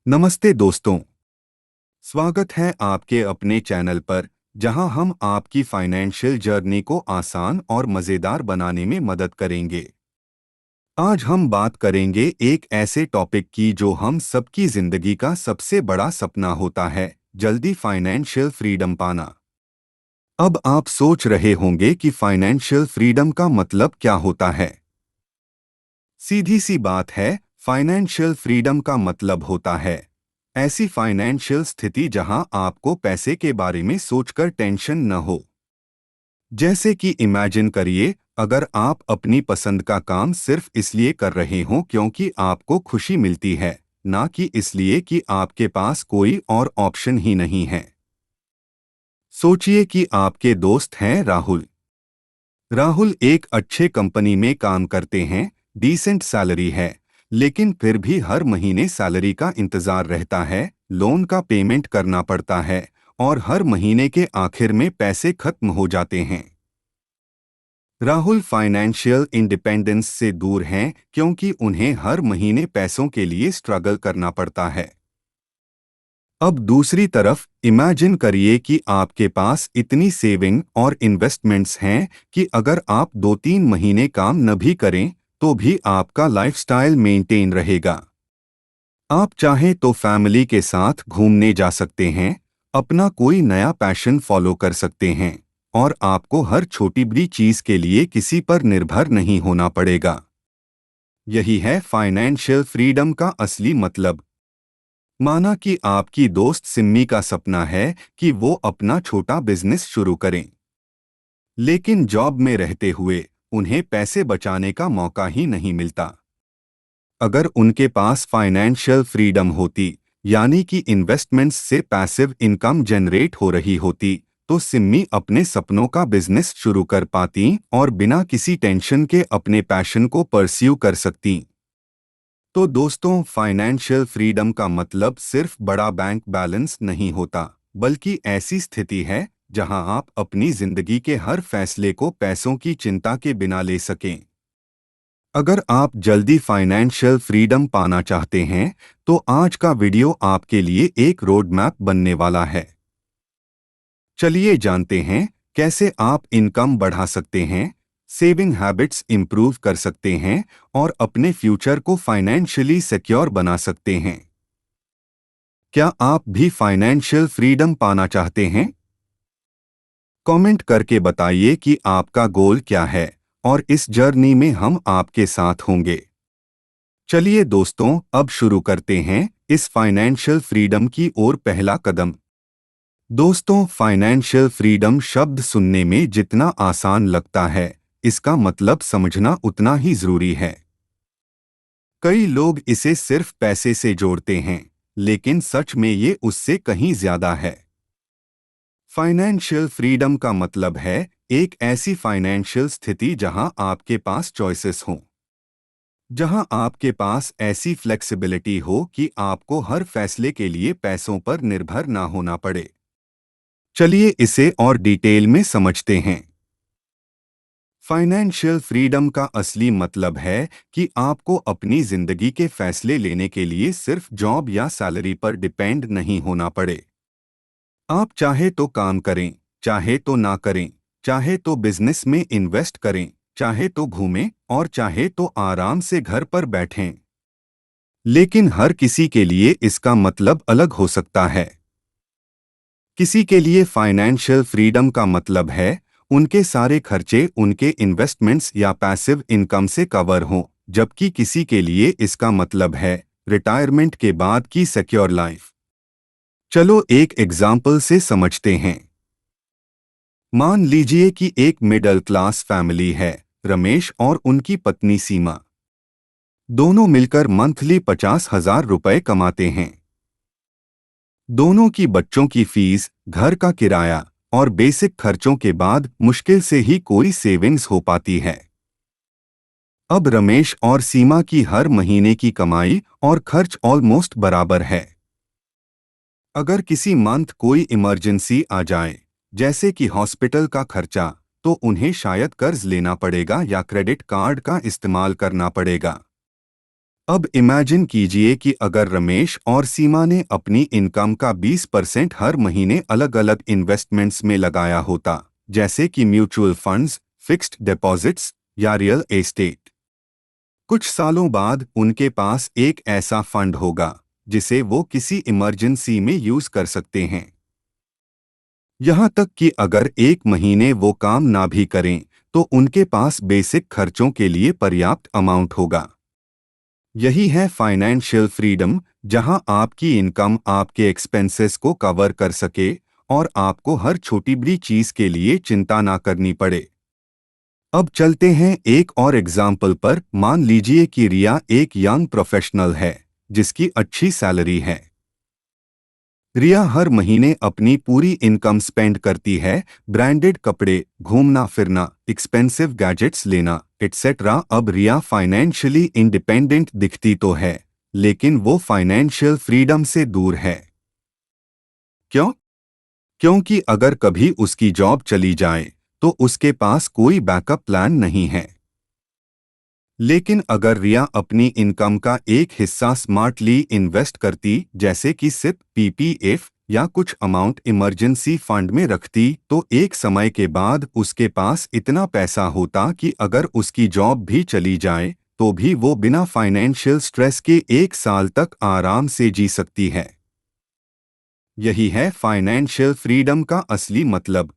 नमस्ते दोस्तों। स्वागत है आपके अपने चैनल पर जहां हम आपकी फाइनेंशियल जर्नी को आसान और मज़ेदार बनाने में मदद करेंगे। आज हम बात करेंगे एक ऐसे टॉपिक की जो हम सबकी ज़िंदगी का सबसे बड़ा सपना होता है, जल्दी फाइनेंशियल फ्रीडम पाना। अब आप सोच रहे होंगे कि फाइनेंशियल फ्रीडम का मतलब क्या होता है। सीधी सी बात है, फाइनेंशियल फ्रीडम का मतलब होता है ऐसी फाइनेंशियल स्थिति जहां आपको पैसे के बारे में सोचकर टेंशन न हो। जैसे कि इमेजिन करिए, अगर आप अपनी पसंद का काम सिर्फ इसलिए कर रहे हो क्योंकि आपको खुशी मिलती है, ना कि इसलिए कि आपके पास कोई और ऑप्शन ही नहीं है। सोचिए कि आपके दोस्त हैं राहुल। राहुल एक अच्छे कंपनी में काम करते हैं, डिसेंट सैलरी है, लेकिन फिर भी हर महीने सैलरी का इंतजार रहता है, लोन का पेमेंट करना पड़ता है और हर महीने के आखिर में पैसे खत्म हो जाते हैं। राहुल फाइनेंशियल इंडिपेंडेंस से दूर हैं क्योंकि उन्हें हर महीने पैसों के लिए स्ट्रगल करना पड़ता है। अब दूसरी तरफ इमेजिन करिए कि आपके पास इतनी सेविंग और इन्वेस्टमेंट्स हैं कि अगर आप 2-3 महीने काम न भी करें तो भी आपका लाइफस्टाइल मेंटेन रहेगा। आप चाहें तो फैमिली के साथ घूमने जा सकते हैं, अपना कोई नया पैशन फॉलो कर सकते हैं और आपको हर छोटी बड़ी चीज के लिए किसी पर निर्भर नहीं होना पड़ेगा। यही है फाइनेंशियल फ्रीडम का असली मतलब। माना कि आपकी दोस्त सिम्मी का सपना है कि वो अपना छोटा बिजनेस शुरू करें, लेकिन जॉब में रहते हुए उन्हें पैसे बचाने का मौका ही नहीं मिलता। अगर उनके पास फाइनेंशियल फ्रीडम होती, यानी कि इन्वेस्टमेंट्स से पैसिव इनकम जनरेट हो रही होती, तो सिम्मी अपने सपनों का बिजनेस शुरू कर पाती और बिना किसी टेंशन के अपने पैशन को परस्यू कर सकती। तो दोस्तों, फाइनेंशियल फ्रीडम का मतलब सिर्फ बड़ा बैंक बैलेंस नहीं होता, बल्कि ऐसी स्थिति है जहां आप अपनी जिंदगी के हर फैसले को पैसों की चिंता के बिना ले सकें। अगर आप जल्दी फाइनेंशियल फ्रीडम पाना चाहते हैं, तो आज का वीडियो आपके लिए एक रोड मैप बनने वाला है। चलिए जानते हैं कैसे आप इनकम बढ़ा सकते हैं, सेविंग हैबिट्स इंप्रूव कर सकते हैं और अपने फ्यूचर को फाइनेंशियली सिक्योर बना सकते हैं। क्या आप भी फाइनेंशियल फ्रीडम पाना चाहते हैं? कमेंट करके बताइए कि आपका गोल क्या है और इस जर्नी में हम आपके साथ होंगे। चलिए दोस्तों, अब शुरू करते हैं इस फाइनेंशियल फ्रीडम की ओर पहला कदम। दोस्तों, फाइनेंशियल फ्रीडम शब्द सुनने में जितना आसान लगता है, इसका मतलब समझना उतना ही जरूरी है। कई लोग इसे सिर्फ पैसे से जोड़ते हैं, लेकिन सच में ये उससे कहीं ज्यादा है। फाइनेंशियल फ्रीडम का मतलब है एक ऐसी फाइनेंशियल स्थिति जहां आपके पास चॉइसेस हों, जहां आपके पास ऐसी फ्लेक्सिबिलिटी हो कि आपको हर फैसले के लिए पैसों पर निर्भर ना होना पड़े। चलिए इसे और डिटेल में समझते हैं। फाइनेंशियल फ्रीडम का असली मतलब है कि आपको अपनी जिंदगी के फैसले लेने के लिए सिर्फ जॉब या सैलरी पर डिपेंड नहीं होना पड़े। आप चाहे तो काम करें, चाहे तो ना करें, चाहे तो बिजनेस में इन्वेस्ट करें, चाहे तो घूमें और चाहे तो आराम से घर पर बैठें। लेकिन हर किसी के लिए इसका मतलब अलग हो सकता है। किसी के लिए फाइनेंशियल फ्रीडम का मतलब है उनके सारे खर्चे उनके इन्वेस्टमेंट्स या पैसिव इनकम से कवर हों, जबकि किसी के लिए इसका मतलब है रिटायरमेंट के बाद की सिक्योर लाइफ। चलो एक एग्जाम्पल से समझते हैं। मान लीजिए कि एक मिडिल क्लास फैमिली है, रमेश और उनकी पत्नी सीमा। दोनों मिलकर मंथली 50,000 रुपए कमाते हैं। दोनों की बच्चों की फीस, घर का किराया और बेसिक खर्चों के बाद मुश्किल से ही कोई सेविंग्स हो पाती है। अब रमेश और सीमा की हर महीने की कमाई और खर्च ऑलमोस्ट बराबर है। अगर किसी मंथ कोई इमरजेंसी आ जाए, जैसे कि हॉस्पिटल का खर्चा, तो उन्हें शायद कर्ज लेना पड़ेगा या क्रेडिट कार्ड का इस्तेमाल करना पड़ेगा। अब इमेजिन कीजिए कि अगर रमेश और सीमा ने अपनी इनकम का 20% हर महीने अलग अलग इन्वेस्टमेंट्स में लगाया होता, जैसे कि म्यूचुअल फंड्स, फिक्स्ड डिपॉजिट्स या रियल एस्टेट। कुछ सालों बाद उनके पास एक ऐसा फंड होगा जिसे वो किसी इमरजेंसी में यूज कर सकते हैं। यहाँ तक कि अगर एक महीने वो काम ना भी करें तो उनके पास बेसिक खर्चों के लिए पर्याप्त अमाउंट होगा। यही है फाइनेंशियल फ्रीडम, जहां आपकी इनकम आपके एक्सपेंसेस को कवर कर सके और आपको हर छोटी बड़ी चीज के लिए चिंता ना करनी पड़े। अब चलते हैं एक और एग्जाम्पल पर। मान लीजिए कि रिया एक यंग प्रोफेशनल है जिसकी अच्छी सैलरी है। रिया हर महीने अपनी पूरी इनकम स्पेंड करती है, ब्रांडेड कपड़े, घूमना फिरना, एक्सपेंसिव गैजेट्स लेना एटसेट्रा। अब रिया फाइनेंशियली इंडिपेंडेंट दिखती तो है, लेकिन वो फाइनेंशियल फ्रीडम से दूर है। क्यों? क्योंकि अगर कभी उसकी जॉब चली जाए तो उसके पास कोई बैकअप प्लान नहीं है। लेकिन अगर रिया अपनी इनकम का एक हिस्सा स्मार्टली इन्वेस्ट करती, जैसे कि सिप, पीपीएफ या कुछ अमाउंट इमरजेंसी फंड में रखती, तो एक समय के बाद उसके पास इतना पैसा होता कि अगर उसकी जॉब भी चली जाए तो भी वो बिना फाइनेंशियल स्ट्रेस के 1 साल तक आराम से जी सकती है। यही है फाइनेंशियल फ्रीडम का असली मतलब।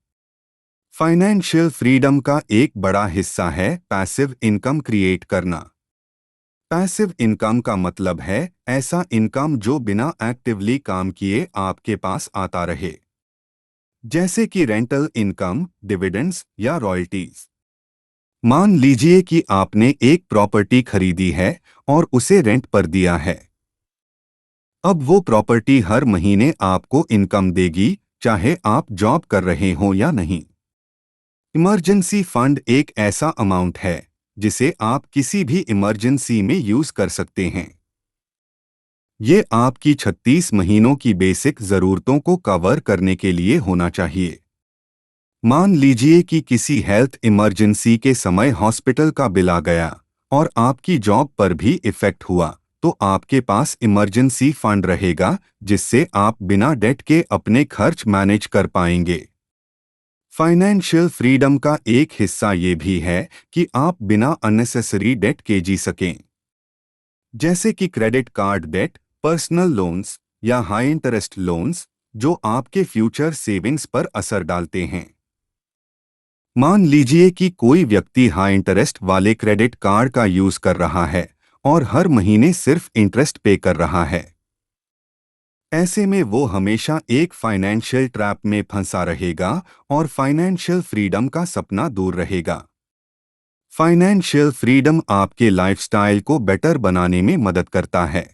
फाइनेंशियल फ्रीडम का एक बड़ा हिस्सा है पैसिव इनकम क्रिएट करना। पैसिव इनकम का मतलब है ऐसा इनकम जो बिना एक्टिवली काम किए आपके पास आता रहे, जैसे कि रेंटल इनकम, डिविडेंड्स या रॉयल्टीज। मान लीजिए कि आपने एक प्रॉपर्टी खरीदी है और उसे रेंट पर दिया है। अब वो प्रॉपर्टी हर महीने आपको इनकम देगी, चाहे आप जॉब कर रहे हो या नहीं। इमरजेंसी फंड एक ऐसा अमाउंट है जिसे आप किसी भी इमरजेंसी में यूज कर सकते हैं। ये आपकी 36 महीनों की बेसिक जरूरतों को कवर करने के लिए होना चाहिए। मान लीजिए कि किसी हेल्थ इमरजेंसी के समय हॉस्पिटल का बिल आ गया और आपकी जॉब पर भी इफेक्ट हुआ, तो आपके पास इमरजेंसी फंड रहेगा जिससे आप बिना डेट के अपने खर्च मैनेज कर पाएंगे। फाइनेंशियल फ्रीडम का एक हिस्सा ये भी है कि आप बिना अननेसेसरी डेट के जी सकें, जैसे कि credit card debt, personal loans या हाई इंटरेस्ट लोन्स, जो आपके फ्यूचर सेविंग्स पर असर डालते हैं। मान लीजिए कि कोई व्यक्ति हाई इंटरेस्ट वाले क्रेडिट कार्ड का यूज कर रहा है और हर महीने सिर्फ इंटरेस्ट पे कर रहा है। ऐसे में वो हमेशा एक फाइनेंशियल ट्रैप में फंसा रहेगा और फाइनेंशियल फ्रीडम का सपना दूर रहेगा। फाइनेंशियल फ्रीडम आपके लाइफस्टाइल को बेटर बनाने में मदद करता है।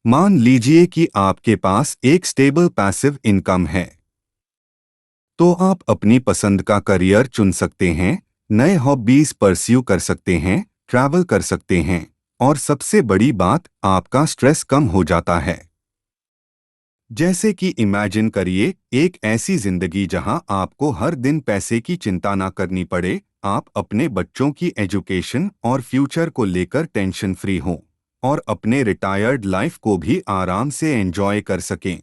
मान लीजिए कि आपके पास एक स्टेबल पैसिव इनकम है, तो आप अपनी पसंद का करियर चुन सकते हैं, नए हॉबीज परस्यू कर सकते हैं, ट्रैवल कर सकते हैं और सबसे बड़ी बात, आपका स्ट्रेस कम हो जाता है। जैसे कि इमेजिन करिए एक ऐसी जिंदगी जहां आपको हर दिन पैसे की चिंता ना करनी पड़े, आप अपने बच्चों की एजुकेशन और फ्यूचर को लेकर टेंशन फ्री हों और अपने रिटायर्ड लाइफ को भी आराम से एंजॉय कर सकें।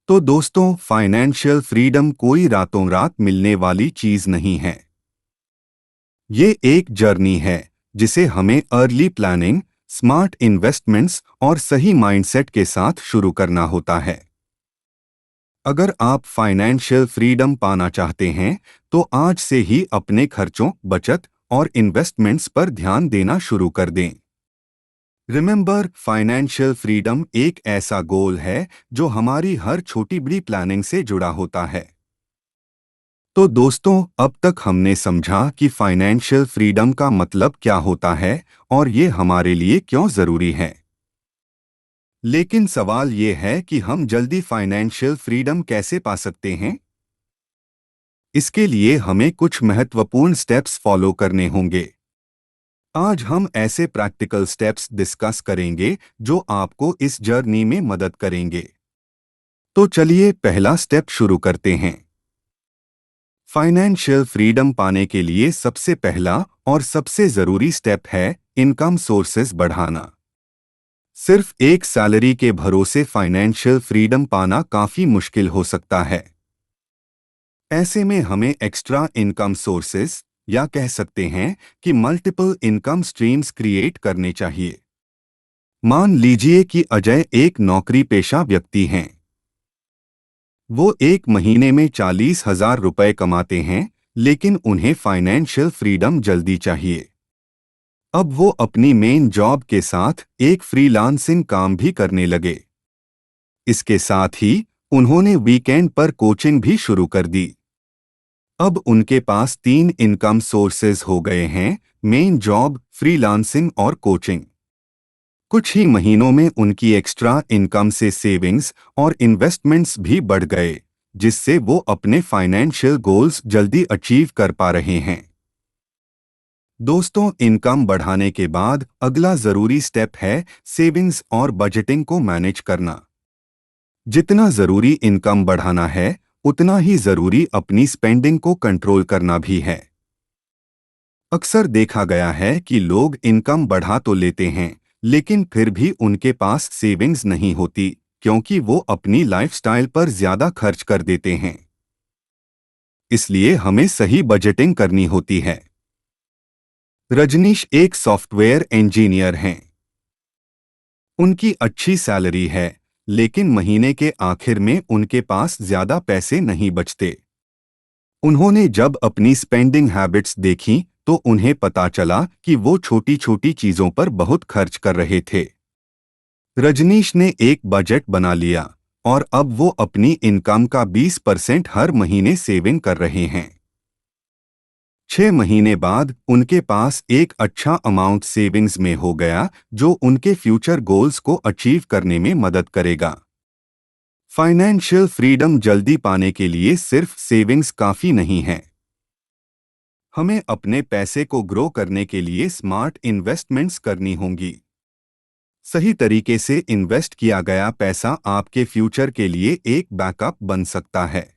तो दोस्तों, फाइनेंशियल फ्रीडम कोई रातों रात मिलने वाली चीज नहीं है। ये एक जर्नी है जिसे हमें अर्ली प्लानिंग, स्मार्ट इन्वेस्टमेंट्स और सही माइंडसेट के साथ शुरू करना होता है। अगर आप फाइनेंशियल फ्रीडम पाना चाहते हैं तो आज से ही अपने खर्चों, बचत और इन्वेस्टमेंट्स पर ध्यान देना शुरू कर दें। रिमेंबर, फाइनेंशियल फ्रीडम एक ऐसा गोल है जो हमारी हर छोटी बड़ी प्लानिंग से जुड़ा होता है। तो दोस्तों, अब तक हमने समझा कि फाइनेंशियल फ्रीडम का मतलब क्या होता है और ये हमारे लिए क्यों जरूरी है। लेकिन सवाल ये है कि हम जल्दी फाइनेंशियल फ्रीडम कैसे पा सकते हैं? इसके लिए हमें कुछ महत्वपूर्ण स्टेप्स फॉलो करने होंगे। आज हम ऐसे प्रैक्टिकल स्टेप्स डिस्कस करेंगे जो आपको इस जर्नी में मदद करेंगे। तो चलिए पहला स्टेप शुरू करते हैं। फाइनेंशियल फ्रीडम पाने के लिए सबसे पहला और सबसे जरूरी स्टेप है इनकम सोर्सेज बढ़ाना। सिर्फ एक सैलरी के भरोसे फाइनेंशियल फ्रीडम पाना काफी मुश्किल हो सकता है। ऐसे में हमें एक्स्ट्रा इनकम सोर्सेज या कह सकते हैं कि मल्टीपल इनकम स्ट्रीम्स क्रिएट करने चाहिए। मान लीजिए कि अजय एक नौकरी पेशा व्यक्ति हैं। वो एक महीने में 40,000 रुपए कमाते हैं, लेकिन उन्हें फाइनेंशियल फ्रीडम जल्दी चाहिए। अब वो अपनी मेन जॉब के साथ एक फ्रीलांसिंग काम भी करने लगे। इसके साथ ही उन्होंने वीकेंड पर कोचिंग भी शुरू कर दी। अब उनके पास 3 इनकम सोर्सेज हो गए हैं: मेन जॉब, फ्रीलांसिंग और कोचिंग। कुछ ही महीनों में उनकी एक्स्ट्रा इनकम से सेविंग्स और इन्वेस्टमेंट्स भी बढ़ गए, जिससे वो अपने फाइनेंशियल गोल्स जल्दी अचीव कर पा रहे हैं। दोस्तों, इनकम बढ़ाने के बाद अगला जरूरी स्टेप है सेविंग्स और बजटिंग को मैनेज करना। जितना जरूरी इनकम बढ़ाना है, उतना ही जरूरी अपनी स्पेंडिंग को कंट्रोल करना भी है। अक्सर देखा गया है कि लोग इनकम बढ़ा तो लेते हैं, लेकिन फिर भी उनके पास सेविंग्स नहीं होती, क्योंकि वो अपनी लाइफस्टाइल पर ज्यादा खर्च कर देते हैं। इसलिए हमें सही बजटिंग करनी होती है। रजनीश एक सॉफ्टवेयर इंजीनियर हैं। उनकी अच्छी सैलरी है, लेकिन महीने के आखिर में उनके पास ज्यादा पैसे नहीं बचते। उन्होंने जब अपनी स्पेंडिंग हैबिट्स देखी, तो उन्हें पता चला कि वो छोटी छोटी चीजों पर बहुत खर्च कर रहे थे। रजनीश ने एक बजट बना लिया और अब वो अपनी इनकम का 20% हर महीने सेविंग कर रहे हैं। 6 महीने बाद उनके पास एक अच्छा अमाउंट सेविंग्स में हो गया, जो उनके फ्यूचर गोल्स को अचीव करने में मदद करेगा। फाइनेंशियल फ्रीडम जल्दी पाने के लिए सिर्फ सेविंग्स काफी नहीं है। हमें अपने पैसे को ग्रो करने के लिए स्मार्ट इन्वेस्टमेंट्स करनी होंगी। सही तरीके से इन्वेस्ट किया गया पैसा आपके फ्यूचर के लिए एक बैकअप बन सकता है।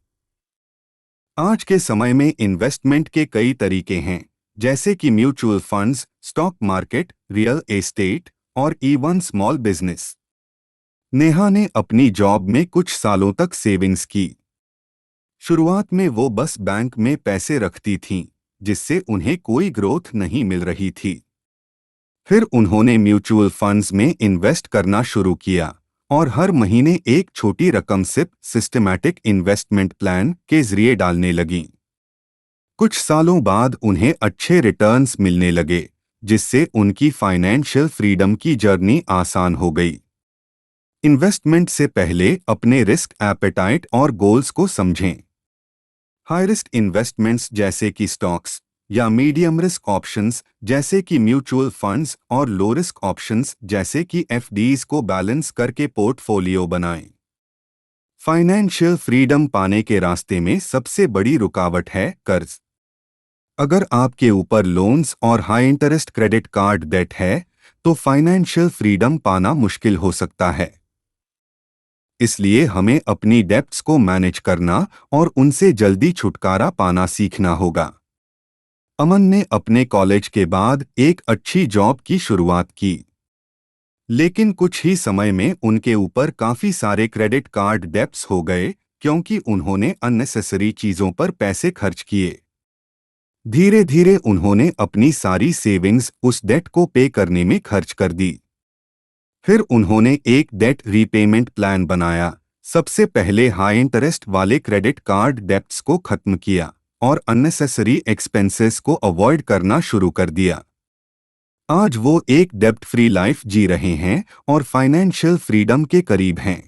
आज के समय में इन्वेस्टमेंट के कई तरीके हैं, जैसे कि mutual funds, stock market, real estate और इवन स्मॉल बिजनेस। नेहा ने अपनी जॉब में कुछ सालों तक सेविंग्स की। शुरुआत में वो बस बैंक में पैसे रखती थीं, जिससे उन्हें कोई ग्रोथ नहीं मिल रही थी। फिर उन्होंने म्यूचुअल फंड्स में इन्वेस्ट करना शुरू किया और हर महीने एक छोटी रकम सिप सिस्टमैटिक इन्वेस्टमेंट प्लान के जरिए डालने लगीं। कुछ सालों बाद उन्हें अच्छे रिटर्न्स मिलने लगे, जिससे उनकी फाइनेंशियल फ्रीडम की जर्नी आसान हो गई। इन्वेस्टमेंट से पहले अपने रिस्क एपेटाइट और गोल्स को समझें। हाई रिस्क इन्वेस्टमेंट्स जैसे कि स्टॉक्स या मीडियम रिस्क ऑप्शंस जैसे कि म्यूचुअल फंड्स और लो रिस्क ऑप्शंस जैसे कि एफडीज को बैलेंस करके पोर्टफोलियो बनाएं। फाइनेंशियल फ्रीडम पाने के रास्ते में सबसे बड़ी रुकावट है कर्ज। अगर आपके ऊपर लोन्स और high interest credit card debt है, तो फाइनेंशियल फ्रीडम पाना मुश्किल हो सकता है। इसलिए हमें अपनी डेब्ट्स को मैनेज करना और उनसे जल्दी छुटकारा पाना सीखना होगा। अमन ने अपने कॉलेज के बाद एक अच्छी जॉब की शुरुआत की, लेकिन कुछ ही समय में उनके ऊपर काफी सारे क्रेडिट कार्ड डेब्ट्स हो गए, क्योंकि उन्होंने अननेसेसरी चीजों पर पैसे खर्च किए। धीरे धीरे उन्होंने अपनी सारी सेविंग्स उस डेट को पे करने में खर्च कर दी। फिर उन्होंने एक डेट रीपेमेंट प्लान बनाया। सबसे पहले हाई इंटरेस्ट वाले क्रेडिट कार्ड डेब्ट्स को खत्म किया और अननेसेसरी एक्सपेंसेस को अवॉइड करना शुरू कर दिया। आज वो एक डेब्ट फ्री लाइफ जी रहे हैं और फाइनेंशियल फ्रीडम के करीब हैं।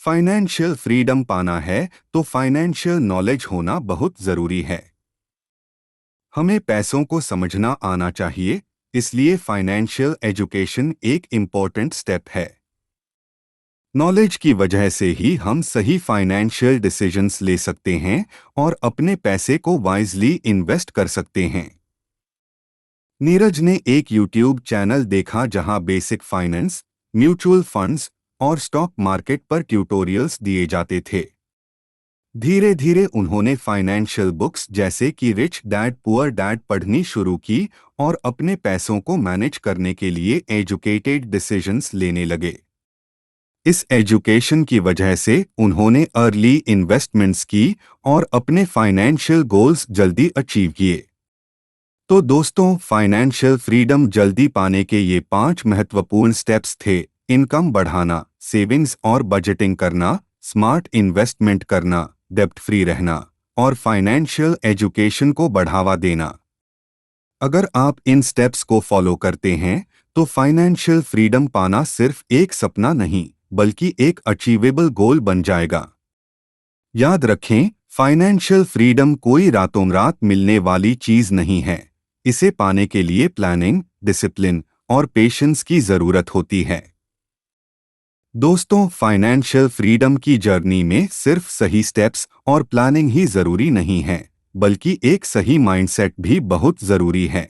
फाइनेंशियल फ्रीडम पाना है तो फाइनेंशियल नॉलेज होना बहुत जरूरी है। हमें पैसों को समझना आना चाहिए, इसलिए फाइनेंशियल एजुकेशन एक इम्पोर्टेंट स्टेप है। नॉलेज की वजह से ही हम सही फाइनेंशियल डिसीजंस ले सकते हैं और अपने पैसे को वाइजली इन्वेस्ट कर सकते हैं। नीरज ने एक यूट्यूब चैनल देखा जहां बेसिक फाइनेंस, म्यूचुअल फंड्स और स्टॉक मार्केट पर ट्यूटोरियल्स दिए जाते थे। धीरे धीरे उन्होंने फाइनेंशियल बुक्स जैसे कि रिच डैड पुअर डैड पढ़नी शुरू की और अपने पैसों को मैनेज करने के लिए एजुकेटेड डिसीजंस लेने लगे। इस एजुकेशन की वजह से उन्होंने अर्ली इन्वेस्टमेंट्स की और अपने फाइनेंशियल गोल्स जल्दी अचीव किए। तो दोस्तों, फाइनेंशियल फ्रीडम जल्दी पाने के ये 5 महत्वपूर्ण स्टेप्स थे। इनकम बढ़ाना, सेविंग्स और बजटिंग करना, स्मार्ट इन्वेस्टमेंट करना, डेब्ट फ्री रहना और फाइनेंशियल एजुकेशन को बढ़ावा देना। अगर आप इन स्टेप्स को फॉलो करते हैं तो फाइनेंशियल फ्रीडम पाना सिर्फ एक सपना नहीं बल्कि एक अचीवेबल गोल बन जाएगा। याद रखें, फाइनेंशियल फ्रीडम कोई रातों रात मिलने वाली चीज नहीं है। इसे पाने के लिए प्लानिंग, डिसिप्लिन और पेशेंस की जरूरत होती है। दोस्तों, फाइनेंशियल फ्रीडम की जर्नी में सिर्फ सही स्टेप्स और प्लानिंग ही जरूरी नहीं है, बल्कि एक सही माइंडसेट भी बहुत जरूरी है।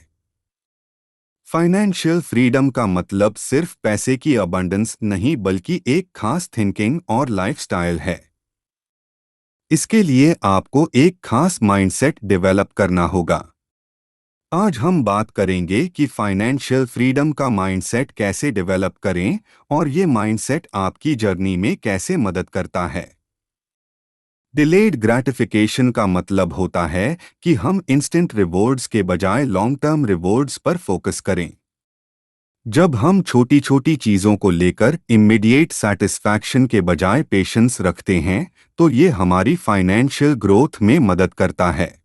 फाइनेंशियल फ्रीडम का मतलब सिर्फ पैसे की अबंडेंस नहीं बल्कि एक खास थिंकिंग और लाइफस्टाइल है। इसके लिए आपको एक खास माइंडसेट डेवलप करना होगा। आज हम बात करेंगे कि फाइनेंशियल फ्रीडम का माइंडसेट कैसे डेवलप करें और ये माइंडसेट आपकी जर्नी में कैसे मदद करता है। डिलेड ग्रैटिफिकेशन का मतलब होता है कि हम इंस्टेंट रिवॉर्ड्स के बजाय लॉन्ग टर्म रिवॉर्ड्स पर फोकस करें। जब हम छोटी छोटी चीजों को लेकर इमीडिएट सैटिस्फैक्शन के बजाय पेशेंस रखते हैं तो ये हमारी फाइनेंशियल ग्रोथ में मदद करता है।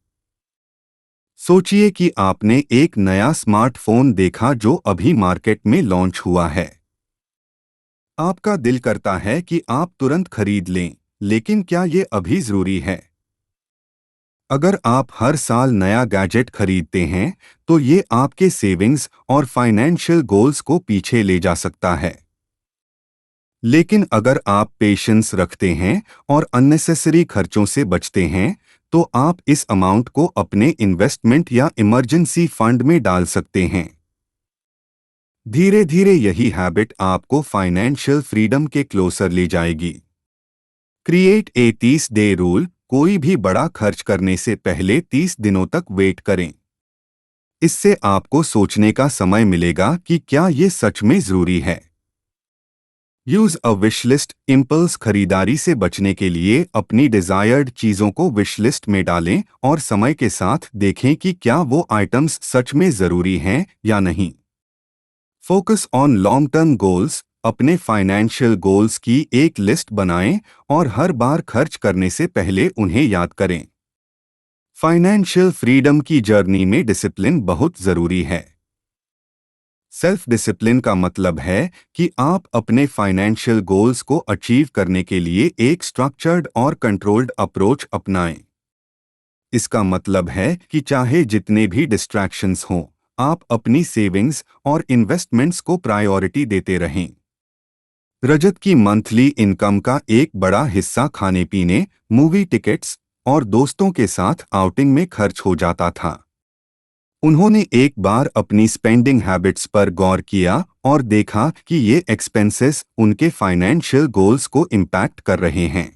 सोचिए कि आपने एक नया स्मार्टफोन देखा जो अभी मार्केट में लॉन्च हुआ है। आपका दिल करता है कि आप तुरंत खरीद लें, लेकिन क्या ये अभी जरूरी है? अगर आप हर साल नया गैजेट खरीदते हैं तो ये आपके सेविंग्स और फाइनेंशियल गोल्स को पीछे ले जा सकता है। लेकिन अगर आप पेशेंस रखते हैं और अननेसेसरी खर्चों से बचते हैं तो आप इस अमाउंट को अपने इन्वेस्टमेंट या इमरजेंसी फंड में डाल सकते हैं। धीरे धीरे यही हैबिट आपको फाइनेंशियल फ्रीडम के क्लोजर ले जाएगी। Create a 30 day rule. कोई भी बड़ा खर्च करने से पहले 30 दिनों तक वेट करें। इससे आपको सोचने का समय मिलेगा कि क्या ये सच में जरूरी है। Use a wish list. Impulse खरीदारी से बचने के लिए अपनी डिजायर्ड चीजों को विश लिस्ट में डालें और समय के साथ देखें कि क्या वो आइटम्स सच में जरूरी हैं या नहीं। Focus on long term goals. अपने फाइनेंशियल गोल्स की एक लिस्ट बनाएं और हर बार खर्च करने से पहले उन्हें याद करें। फाइनेंशियल फ्रीडम की जर्नी में डिसिप्लिन बहुत जरूरी है। सेल्फ डिसिप्लिन का मतलब है कि आप अपने फाइनेंशियल गोल्स को अचीव करने के लिए एक स्ट्रक्चर्ड और कंट्रोल्ड अप्रोच अपनाएं। इसका मतलब है कि चाहे जितने भी डिस्ट्रैक्शंस हों, आप अपनी सेविंग्स और इन्वेस्टमेंट्स को प्रायोरिटी देते रहें। रजत की मंथली इनकम का एक बड़ा हिस्सा खाने पीने, मूवी टिकट्स और दोस्तों के साथ आउटिंग में खर्च हो जाता था। उन्होंने एक बार अपनी स्पेंडिंग हैबिट्स पर गौर किया और देखा कि ये एक्सपेंसेस उनके फाइनेंशियल गोल्स को इम्पैक्ट कर रहे हैं।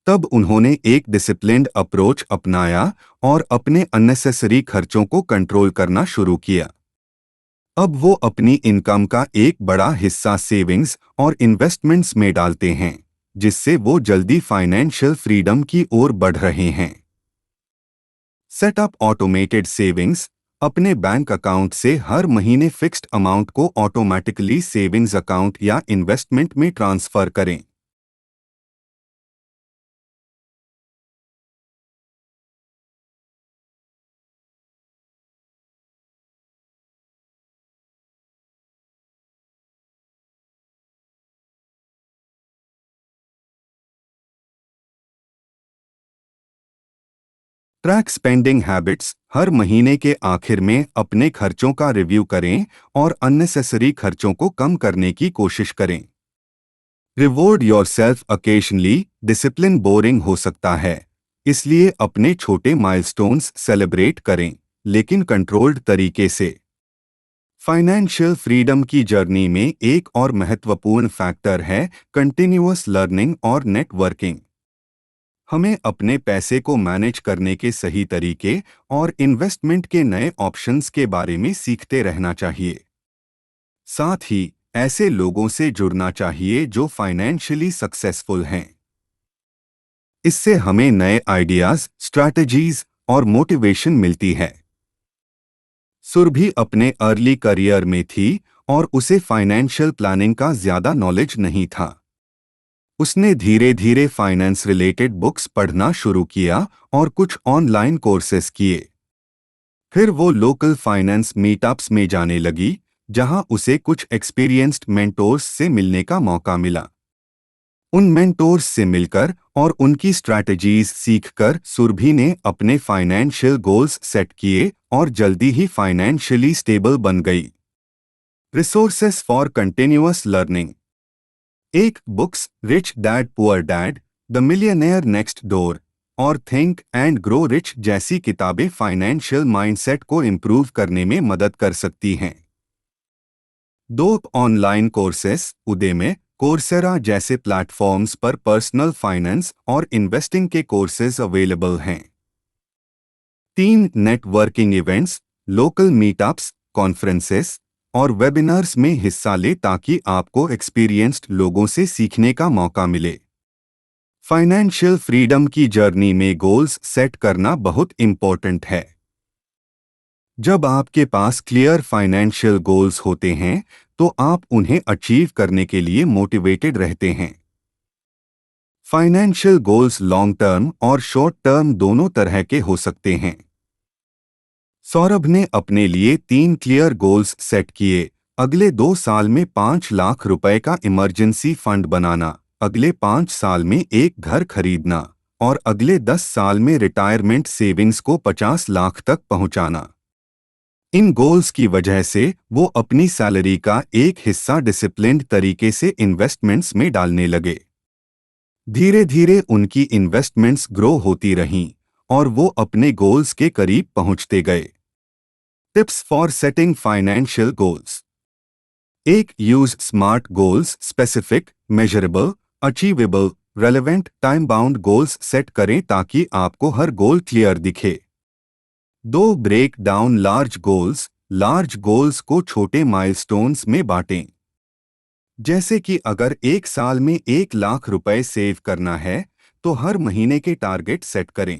तब उन्होंने एक डिसिप्लिन्ड अप्रोच अपनाया और अपने अननेसेसरी खर्चों को कंट्रोल करना शुरू किया। अब वो अपनी इनकम का एक बड़ा हिस्सा सेविंग्स और इन्वेस्टमेंट्स में डालते हैं, जिससे वो जल्दी फाइनेंशियल फ्रीडम की ओर बढ़ रहे हैं। Setup automated savings. अपने बैंक अकाउंट से हर महीने फिक्स्ड अमाउंट को ऑटोमेटिकली सेविंग्स अकाउंट या इन्वेस्टमेंट में ट्रांसफर करें। Track spending habits. हर महीने के आखिर में अपने खर्चों का रिव्यू करें और अननेसेसरी खर्चों को कम करने की कोशिश करें। Reward yourself occasionally. Discipline boring हो सकता है, इसलिए अपने छोटे माइलस्टोन्स सेलिब्रेट करें, लेकिन कंट्रोल्ड तरीके से। फाइनेंशियल फ्रीडम की जर्नी में एक और महत्वपूर्ण फैक्टर है कंटिन्यूअस लर्निंग और नेटवर्किंग। हमें अपने पैसे को मैनेज करने के सही तरीके और इन्वेस्टमेंट के नए ऑप्शंस के बारे में सीखते रहना चाहिए। साथ ही ऐसे लोगों से जुड़ना चाहिए जो फाइनेंशियली सक्सेसफुल हैं। इससे हमें नए आइडियाज, स्ट्रैटेजीज और मोटिवेशन मिलती है। सुरभि अपने अर्ली करियर में थी और उसे फाइनेंशियल प्लानिंग का ज्यादा नॉलेज नहीं था। उसने धीरे धीरे फाइनेंस रिलेटेड बुक्स पढ़ना शुरू किया और कुछ ऑनलाइन कोर्सेज किए। फिर वो लोकल फाइनेंस मीटअप्स में जाने लगी, जहां उसे कुछ एक्सपीरियंस्ड मेंटोर्स से मिलने का मौका मिला। उन मेंटोर्स से मिलकर और उनकी स्ट्रैटेजीज सीखकर सुरभि ने अपने फाइनेंशियल गोल्स सेट किए और जल्दी ही फाइनेंशियली स्टेबल बन गई। Resources for continuous learning. एक books rich dad poor dad, the millionaire next door और थिंक एंड ग्रो रिच जैसी किताबें फाइनेंशियल माइंडसेट को इम्प्रूव करने में मदद कर सकती हैं। 2 ऑनलाइन कोर्सेस उदेमे, कोर्सेरा जैसे प्लेटफॉर्म्स पर पर्सनल फाइनेंस और इन्वेस्टिंग के कोर्सेज अवेलेबल हैं। 3 networking events, local meetups, conferences और वेबिनार्स में हिस्सा ले ताकि आपको एक्सपीरियंस्ड लोगों से सीखने का मौका मिले। फाइनेंशियल फ्रीडम की जर्नी में गोल्स सेट करना बहुत इंपॉर्टेंट है। जब आपके पास क्लियर फाइनेंशियल गोल्स होते हैं तो आप उन्हें अचीव करने के लिए मोटिवेटेड रहते हैं। फाइनेंशियल गोल्स लॉन्ग टर्म और शॉर्ट टर्म दोनों तरह के हो सकते हैं। सौरभ ने अपने लिए 3 क्लियर गोल्स सेट किए। अगले 2 साल में 5 लाख रुपए का इमरजेंसी फंड बनाना, अगले 5 साल में एक घर खरीदना और अगले 10 साल में रिटायरमेंट सेविंग्स को 50 लाख तक पहुंचाना। इन गोल्स की वजह से वो अपनी सैलरी का एक हिस्सा डिसिप्लिन्ड तरीके से इन्वेस्टमेंट्स में डालने लगे। धीरे धीरे उनकी इन्वेस्टमेंट्स ग्रो होती रहीं और वो अपने गोल्स के करीब पहुंचते गए। Tips for setting financial goals. 1. Use smart goals, specific, measurable, achievable, relevant, time bound goals set करें ताकि आपको हर गोल क्लियर दिखे। 2. ब्रेक डाउन लार्ज गोल्स को छोटे माइलस्टोन्स में बांटें। जैसे कि अगर 1 साल में 1 लाख रुपए सेव करना है तो हर महीने के टारगेट सेट करें।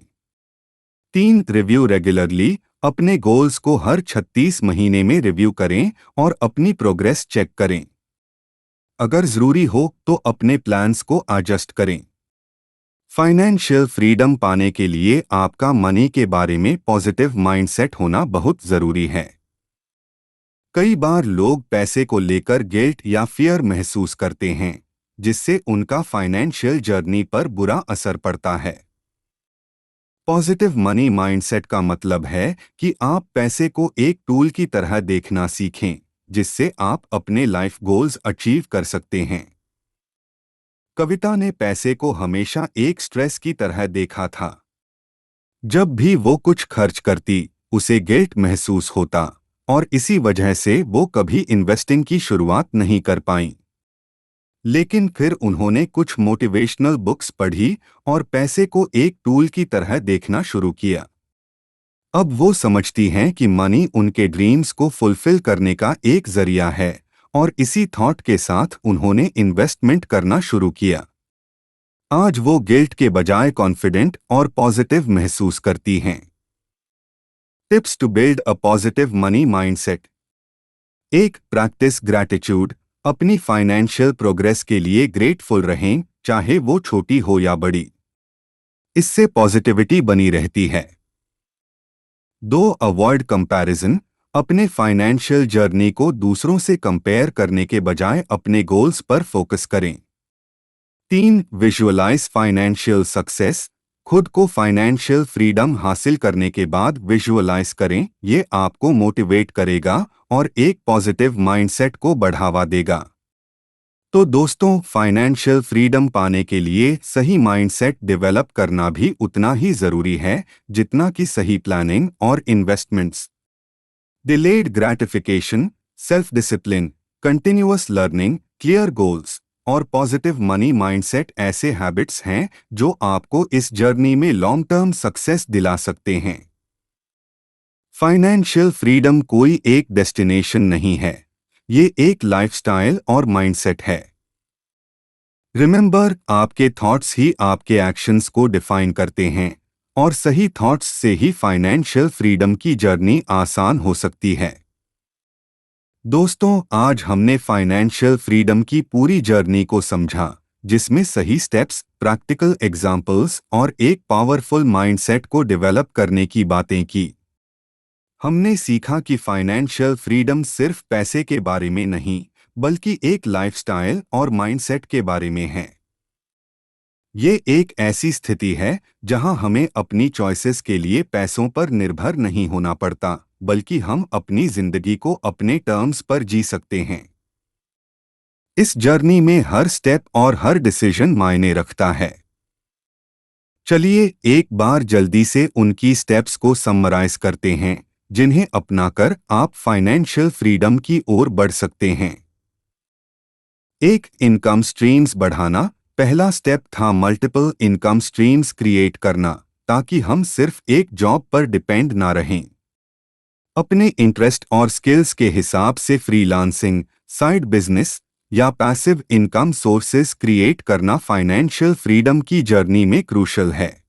3. रिव्यू रेगुलरली, अपने गोल्स को हर 36 महीने में रिव्यू करें और अपनी प्रोग्रेस चेक करें। अगर जरूरी हो तो अपने प्लान्स को एडजस्ट करें। फाइनेंशियल फ्रीडम पाने के लिए आपका मनी के बारे में पॉजिटिव माइंडसेट होना बहुत जरूरी है। कई बार लोग पैसे को लेकर गिल्ट या फियर महसूस करते हैं, जिससे उनका फाइनेंशियल जर्नी पर बुरा असर पड़ता है। पॉजिटिव मनी माइंडसेट का मतलब है कि आप पैसे को एक टूल की तरह देखना सीखें, जिससे आप अपने लाइफ गोल्स अचीव कर सकते हैं। कविता ने पैसे को हमेशा एक स्ट्रेस की तरह देखा था। जब भी वो कुछ खर्च करती, उसे गिल्ट महसूस होता और इसी वजह से वो कभी इन्वेस्टिंग की शुरुआत नहीं कर पाईं। लेकिन फिर उन्होंने कुछ मोटिवेशनल बुक्स पढ़ी और पैसे को एक टूल की तरह देखना शुरू किया। अब वो समझती हैं कि मनी उनके ड्रीम्स को फुलफिल करने का एक जरिया है और इसी थॉट के साथ उन्होंने इन्वेस्टमेंट करना शुरू किया। आज वो गिल्ट के बजाय कॉन्फिडेंट और पॉजिटिव महसूस करती हैं। Tips to build a positive money mindset. 1. Practice gratitude, अपनी फाइनेंशियल प्रोग्रेस के लिए ग्रेटफुल रहें, चाहे वो छोटी हो या बड़ी। इससे पॉजिटिविटी बनी रहती है। 2. अवॉइड कंपैरिजन, अपने फाइनेंशियल जर्नी को दूसरों से कंपेयर करने के बजाय अपने गोल्स पर फोकस करें। 3. विजुअलाइज फाइनेंशियल सक्सेस, खुद को फाइनेंशियल फ्रीडम हासिल करने के बाद विजुअलाइज करें। ये आपको मोटिवेट करेगा और एक पॉजिटिव माइंडसेट को बढ़ावा देगा। तो दोस्तों, फाइनेंशियल फ्रीडम पाने के लिए सही माइंडसेट डेवलप करना भी उतना ही जरूरी है जितना कि सही प्लानिंग और investments. Delayed gratification, self discipline, continuous learning, clear goals और पॉजिटिव मनी माइंडसेट ऐसे हैबिट्स हैं जो आपको इस जर्नी में लॉन्ग टर्म सक्सेस दिला सकते हैं। फाइनेंशियल फ्रीडम कोई एक डेस्टिनेशन नहीं है, ये एक लाइफस्टाइल और माइंडसेट है। रिमेंबर, आपके थॉट्स ही आपके एक्शंस को डिफाइन करते हैं और सही थॉट्स से ही फाइनेंशियल फ्रीडम की जर्नी आसान हो सकती है। दोस्तों, आज हमने फाइनेंशियल फ्रीडम की पूरी जर्नी को समझा, जिसमें सही स्टेप्स, प्रैक्टिकल एग्जाम्पल्स और एक पावरफुल माइंडसेट को डेवलप करने की बातें की। हमने सीखा कि फाइनेंशियल फ्रीडम सिर्फ पैसे के बारे में नहीं, बल्कि एक लाइफस्टाइल और माइंडसेट के बारे में है। ये एक ऐसी स्थिति है जहां हमें अपनी चॉइसेस के लिए पैसों पर निर्भर नहीं होना पड़ता, बल्कि हम अपनी जिंदगी को अपने टर्म्स पर जी सकते हैं। इस जर्नी में हर स्टेप और हर डिसीजन मायने रखता है। चलिए एक बार जल्दी से उनकी स्टेप्स को समराइज करते हैं, जिन्हें अपनाकर आप फाइनेंशियल फ्रीडम की ओर बढ़ सकते हैं। एक, इनकम स्ट्रीम्स बढ़ाना। पहला स्टेप था मल्टीपल इनकम स्ट्रीम्स क्रिएट करना, ताकि हम सिर्फ एक जॉब पर डिपेंड ना रहें। अपने इंटरेस्ट और स्किल्स के हिसाब से फ्रीलांसिंग, साइड बिजनेस या पैसिव इनकम सोर्सेस क्रिएट करना फाइनेंशियल फ्रीडम की जर्नी में क्रूशल है।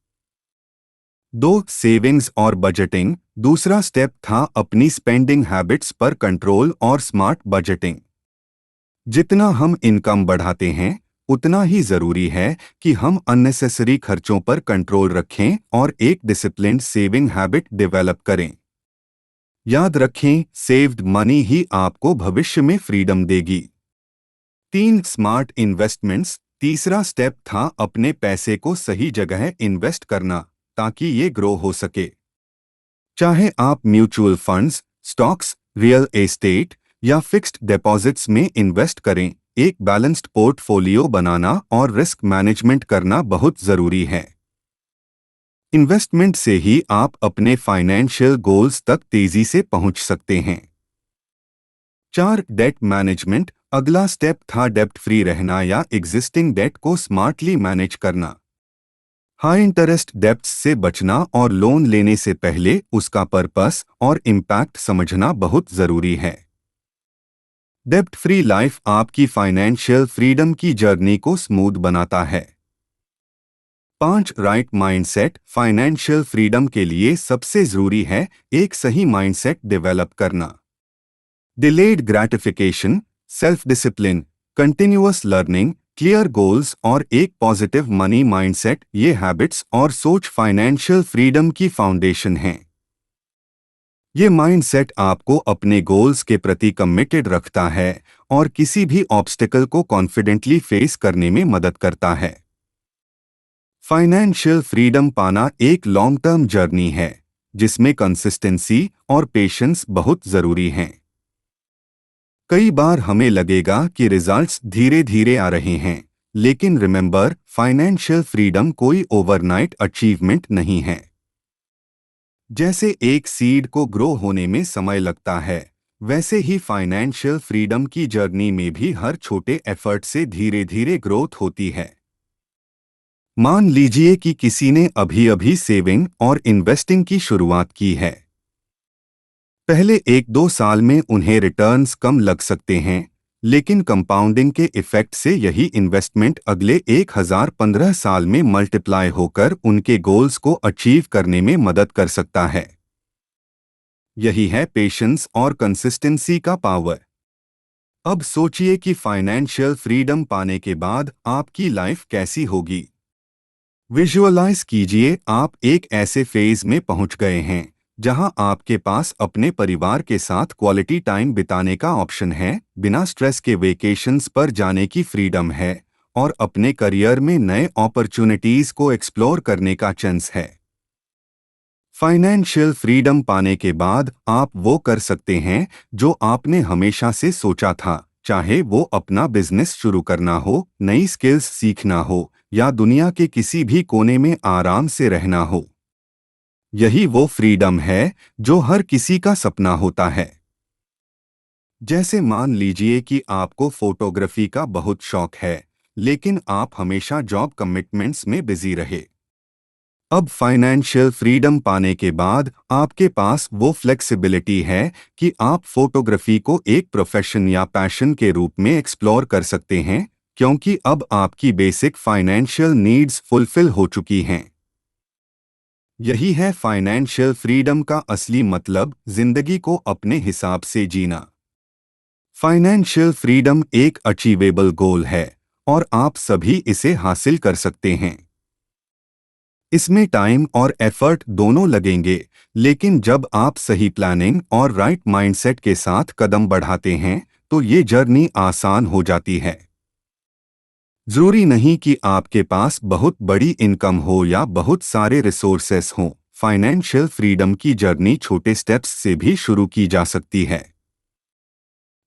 2, सेविंग्स और बजटिंग। दूसरा स्टेप था अपनी स्पेंडिंग हैबिट्स पर कंट्रोल और स्मार्ट बजटिंग। जितना हम इनकम बढ़ाते हैं, उतना ही जरूरी है कि हम अननेसेसरी खर्चों पर कंट्रोल रखें और एक डिसिप्लिन्ड सेविंग हैबिट डेवलप करें। याद रखें, सेव्ड मनी ही आपको भविष्य में फ्रीडम देगी। 3, स्मार्ट इन्वेस्टमेंट्स। तीसरा स्टेप था अपने पैसे को सही जगह इन्वेस्ट करना, ताकि ये ग्रो हो सके। चाहे आप mutual funds, stocks, real estate या फिक्स्ड डिपॉजिट्स में इन्वेस्ट करें, एक बैलेंस्ड पोर्टफोलियो बनाना और रिस्क मैनेजमेंट करना बहुत जरूरी है। इन्वेस्टमेंट से ही आप अपने फाइनेंशियल गोल्स तक तेजी से पहुंच सकते हैं। 4, डेट मैनेजमेंट। अगला स्टेप था डेब्ट फ्री रहना या एग्जिस्टिंग डेट को स्मार्टली मैनेज करना। हाई इंटरेस्ट डेब्ट्स से बचना और लोन लेने से पहले उसका पर्पस और इम्पैक्ट समझना बहुत जरूरी है। डेब्ट फ्री लाइफ आपकी फाइनेंशियल फ्रीडम की जर्नी को स्मूथ बनाता है। 5, राइट माइंडसेट। फाइनेंशियल फ्रीडम के लिए सबसे जरूरी है एक सही माइंडसेट डेवलप करना। Delayed gratification, self discipline, continuous learning, clear goals और एक पॉजिटिव मनी माइंडसेट, ये हैबिट्स और सोच फाइनेंशियल फ्रीडम की फाउंडेशन हैं। ये माइंडसेट आपको अपने गोल्स के प्रति कमिटेड रखता है और किसी भी ऑब्स्टिकल को कॉन्फिडेंटली फेस करने में मदद करता है। फाइनेंशियल फ्रीडम पाना एक लॉन्ग टर्म जर्नी है, जिसमें कंसिस्टेंसी और पेशेंस बहुत जरूरी हैं। कई बार हमें लगेगा कि रिजल्ट्स धीरे धीरे आ रहे हैं, लेकिन रिमेंबर, फाइनेंशियल फ्रीडम कोई ओवरनाइट अचीवमेंट नहीं है। जैसे एक सीड को ग्रो होने में समय लगता है, वैसे ही फाइनेंशियल फ्रीडम की जर्नी में भी हर छोटे एफर्ट से धीरे धीरे ग्रोथ होती है। मान लीजिए कि किसी ने अभी अभी सेविंग और इन्वेस्टिंग की शुरुआत की है। पहले 1-2 साल में उन्हें रिटर्न्स कम लग सकते हैं, लेकिन कंपाउंडिंग के इफेक्ट से यही इन्वेस्टमेंट अगले 1015 साल में मल्टीप्लाई होकर उनके गोल्स को अचीव करने में मदद कर सकता है। यही है पेशेंस और कंसिस्टेंसी का पावर। अब सोचिए कि फाइनेंशियल फ्रीडम पाने के बाद आपकी लाइफ कैसी होगी। विजुअलाइज कीजिए, आप एक ऐसे फेज में पहुंच गए हैं जहां आपके पास अपने परिवार के साथ क्वालिटी टाइम बिताने का ऑप्शन है, बिना स्ट्रेस के वेकेशंस पर जाने की फ्रीडम है और अपने करियर में नए अपॉर्चुनिटीज को एक्सप्लोर करने का चांस है। फाइनेंशियल फ्रीडम पाने के बाद आप वो कर सकते हैं जो आपने हमेशा से सोचा था, चाहे वो अपना बिजनेस शुरू करना हो, नई स्किल्स सीखना हो या दुनिया के किसी भी कोने में आराम से रहना हो। यही वो फ्रीडम है जो हर किसी का सपना होता है। जैसे मान लीजिए कि आपको फोटोग्राफी का बहुत शौक है, लेकिन आप हमेशा जॉब कमिटमेंट्स में बिजी रहे। अब फाइनेंशियल फ्रीडम पाने के बाद आपके पास वो फ्लेक्सिबिलिटी है कि आप फोटोग्राफी को एक प्रोफेशन या पैशन के रूप में एक्सप्लोर कर सकते हैं, क्योंकि अब आपकी बेसिक फाइनेंशियल नीड्स फुलफिल हो चुकी हैं। यही है फाइनेंशियल फ्रीडम का असली मतलब, जिंदगी को अपने हिसाब से जीना। फाइनेंशियल फ्रीडम एक अचीवेबल गोल है और आप सभी इसे हासिल कर सकते हैं। इसमें टाइम और एफर्ट दोनों लगेंगे, लेकिन जब आप सही प्लानिंग और राइट माइंडसेट के साथ कदम बढ़ाते हैं तो ये जर्नी आसान हो जाती है। जरूरी नहीं कि आपके पास बहुत बड़ी इनकम हो या बहुत सारे रिसोर्सेस हों। फाइनेंशियल फ्रीडम की जर्नी छोटे स्टेप्स से भी शुरू की जा सकती है।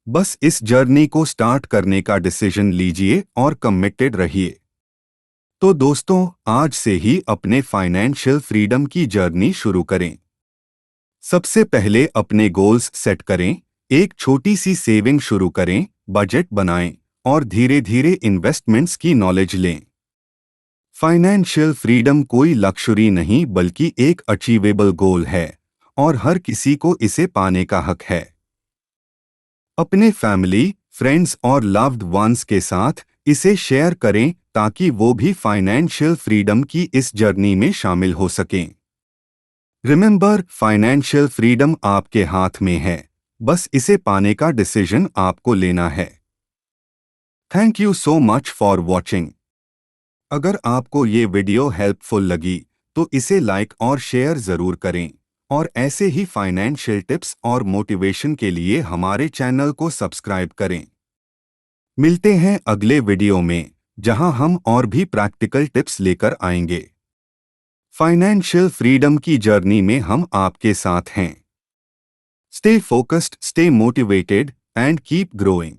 बस इस जर्नी को स्टार्ट करने का डिसीजन लीजिए और कमिटेड रहिए। तो दोस्तों, आज से ही अपने फाइनेंशियल फ्रीडम की जर्नी शुरू करें। सबसे पहले अपने गोल्स सेट करें, एक छोटी सी सेविंग शुरू करें, बजट बनाएं और धीरे धीरे इन्वेस्टमेंट्स की नॉलेज लें। फाइनेंशियल फ्रीडम कोई लक्ष्योरी नहीं बल्कि एक अचीवेबल गोल है और हर किसी को इसे पाने का हक है। अपने फैमिली, फ्रेंड्स और लव्ड वंस के साथ इसे शेयर करें ताकि वो भी फाइनेंशियल फ्रीडम की इस जर्नी में शामिल हो सकें। रिमेंबर, फाइनेंशियल फ्रीडम आपके हाथ में है, बस इसे पाने का डिसीजन आपको लेना है। Thank you so much for watching. अगर आपको ये वीडियो हेल्पफुल लगी तो इसे लाइक और शेयर ज़रूर करें और ऐसे ही फाइनेंशियल टिप्स और मोटिवेशन के लिए हमारे चैनल को सब्सक्राइब करें। मिलते हैं अगले वीडियो में, जहां हम और भी प्रैक्टिकल टिप्स लेकर आएंगे। फाइनेंशियल फ्रीडम की जर्नी में हम आपके साथ हैं। Stay focused, stay motivated and keep growing.